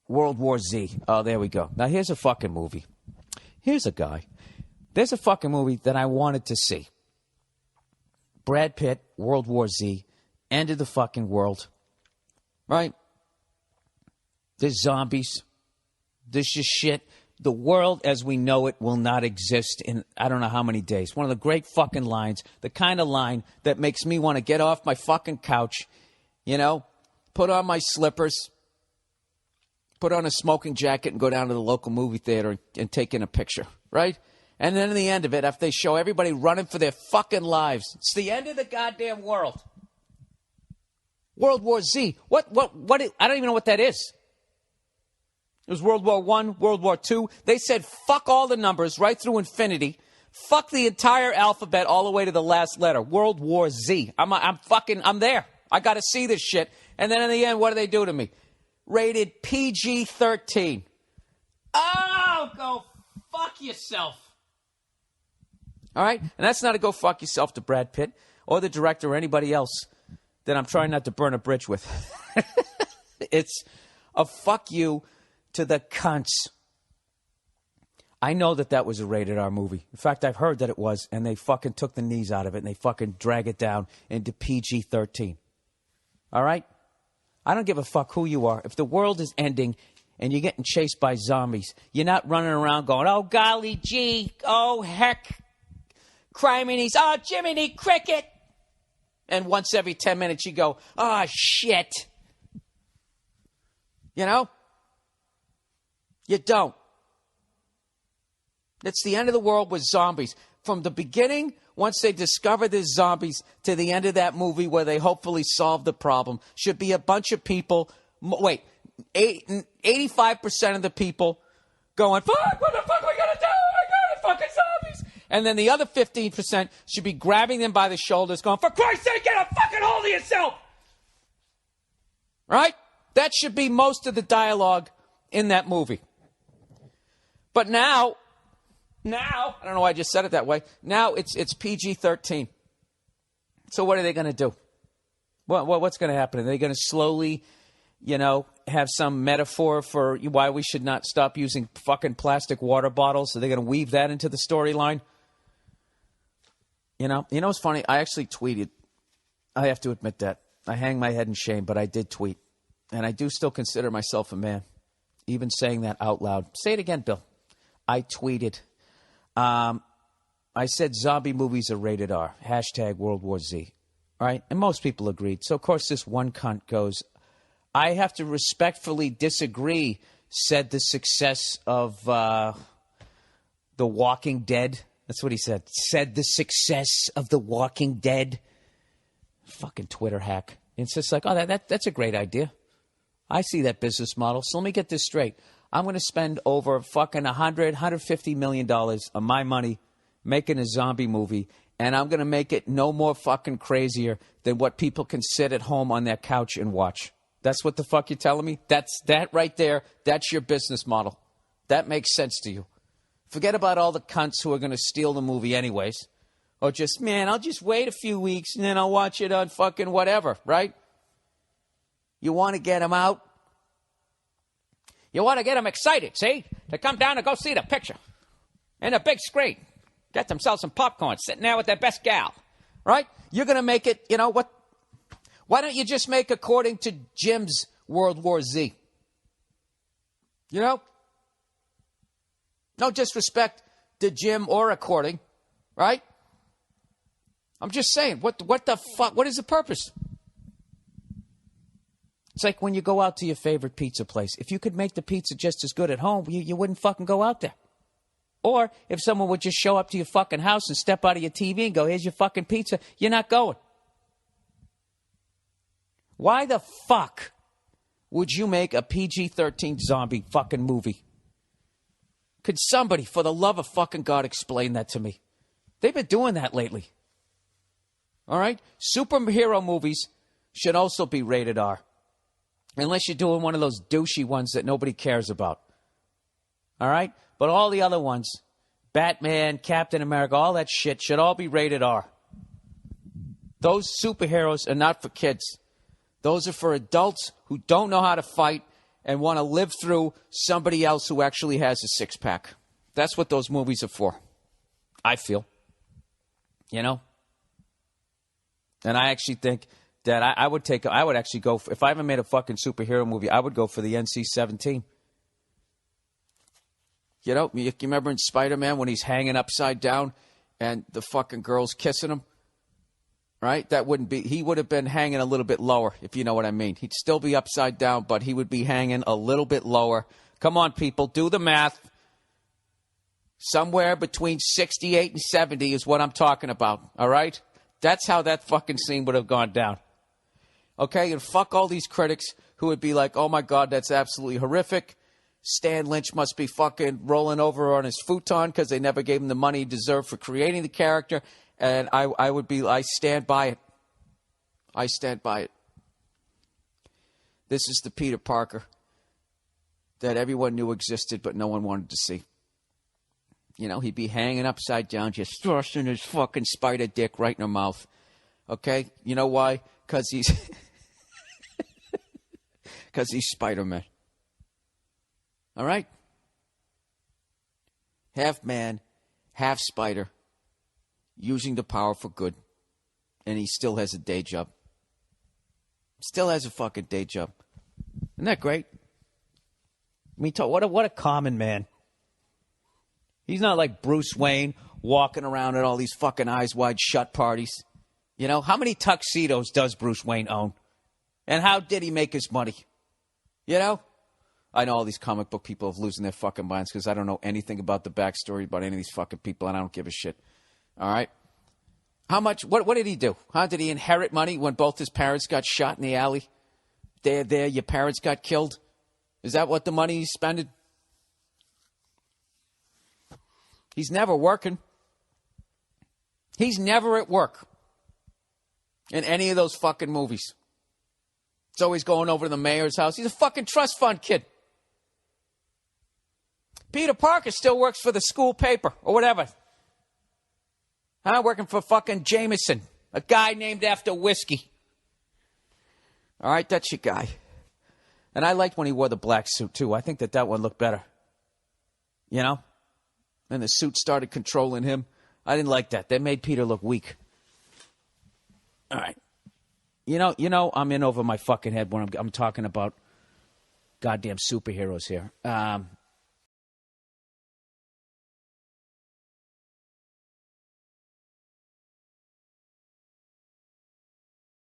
World War Z. Oh, there we go. Now, here's a fucking movie. Here's a guy. There's a fucking movie that I wanted to see. Brad Pitt, World War Z, end of the fucking world. Right? There's zombies. There's just shit. The world as we know it will not exist in I don't know how many days. One of the great fucking lines, the kind of line that makes me want to get off my fucking couch, you know, put on my slippers, put on a smoking jacket and go down to the local movie theater and take in a picture, right? And then in the end of it, after they show everybody running for their fucking lives, it's the end of the goddamn world. World War Z. What, I don't even know what that is. It was World War I, World War II. They said fuck all the numbers right through infinity. Fuck the entire alphabet all the way to the last letter. World War Z. I'm there. I got to see this shit. And then in the end, what do they do to me? Rated PG-13. Oh, go fuck yourself. All right? And that's not a go fuck yourself to Brad Pitt or the director or anybody else that I'm trying not to burn a bridge with. It's a fuck you to the cunts. I know that was a rated R movie. In fact, I've heard that it was, and they fucking took the knees out of it, and they fucking drag it down into PG-13. All right? I don't give a fuck who you are. If the world is ending and you're getting chased by zombies, you're not running around going, oh, golly gee, oh, heck, criminy, oh, Jiminy Cricket. And once every 10 minutes you go, oh, shit. You know? You don't. It's the end of the world with zombies. From the beginning, once they discover there's zombies, to the end of that movie where they hopefully solve the problem, should be a bunch of people, 85% of the people going, fuck, what the fuck are we going to do? Oh my God, fucking zombies. And then the other 15% should be grabbing them by the shoulders going, for Christ's sake, get a fucking hold of yourself. Right? That should be most of the dialogue in that movie. But now, I don't know why I just said it that way. Now it's PG-13. So what are they going to do? What's going to happen? Are they going to slowly, have some metaphor for why we should not stop using fucking plastic water bottles? Are they going to weave that into the storyline? You know what's funny? I actually tweeted. I have to admit that. I hang my head in shame, but I did tweet. And I do still consider myself a man, even saying that out loud. Say it again, Bill. I tweeted. I said zombie movies are rated R. Hashtag World War Z. Right? And most people agreed. So, of course, this one cunt goes, I have to respectfully disagree, said the success of The Walking Dead. That's what he said. Said the success of The Walking Dead. Fucking Twitter hack. It's just like, oh, that's a great idea. I see that business model. So let me get this straight. I'm going to spend over fucking $150 million of my money making a zombie movie, and I'm going to make it no more fucking crazier than what people can sit at home on their couch and watch. That's what the fuck you're telling me? That right there, that's your business model. That makes sense to you. Forget about all the cunts who are going to steal the movie anyways. Or just, man, I'll just wait a few weeks and then I'll watch it on fucking whatever, right? You want to get them out? You want to get them excited, see? To come down and go see the picture. In a big screen. Get themselves some popcorn, sitting there with their best gal. Right? You're going to make it, what? Why don't you just make according to Jim's World War Z? No disrespect to Jim or according. Right? I'm just saying, what the fuck? What is the purpose? It's like when you go out to your favorite pizza place. If you could make the pizza just as good at home, you wouldn't fucking go out there. Or if someone would just show up to your fucking house and step out of your TV and go, here's your fucking pizza, you're not going. Why the fuck would you make a PG-13 zombie fucking movie? Could somebody, for the love of fucking God, explain that to me? They've been doing that lately. All right? Superhero movies should also be rated R. Unless you're doing one of those douchey ones that nobody cares about. All right? But all the other ones, Batman, Captain America, all that shit should all be rated R. Those superheroes are not for kids. Those are for adults who don't know how to fight and want to live through somebody else who actually has a six-pack. That's what those movies are for, I feel. You know? And I actually think that I would actually go, if I ever made a fucking superhero movie, I would go for the NC-17. You know, you remember in Spider-Man when he's hanging upside down and the fucking girl's kissing him? Right? He would have been hanging a little bit lower, if you know what I mean. He'd still be upside down, but he would be hanging a little bit lower. Come on, people, do the math. Somewhere between 68 and 70 is what I'm talking about, all right? That's how that fucking scene would have gone down. Okay, and fuck all these critics who would be like, oh my God, that's absolutely horrific. Stan Lynch must be fucking rolling over on his futon because they never gave him the money he deserved for creating the character. And I stand by it. I stand by it. This is the Peter Parker that everyone knew existed, but no one wanted to see. You know, he'd be hanging upside down, just thrusting his fucking spider dick right in her mouth. Okay? You know why? Because he's Spider-Man. All right? Half man, half spider, using the power for good. And he still has a day job. Still has a fucking day job. Isn't that great? I mean, what a common man. He's not like Bruce Wayne walking around at all these fucking eyes wide shut parties. You know, how many tuxedos does Bruce Wayne own? And how did he make his money? You know? I know all these comic book people are losing their fucking minds because I don't know anything about the backstory about any of these fucking people, and I don't give a shit. All right? How much, what did he do? Huh? Did he inherit money when both his parents got shot in the alley? There, your parents got killed? Is that what the money he's spending? He's never working. He's never at work in any of those fucking movies. He's always going over to the mayor's house. He's a fucking trust fund kid. Peter Parker still works for the school paper or whatever. I'm working for fucking Jameson, a guy named after whiskey. All right, that's your guy. And I liked when he wore the black suit, too. I think that one looked better. You know? And the suit started controlling him. I didn't like that. That made Peter look weak. All right. You know, I'm in over my fucking head when I'm talking about goddamn superheroes here.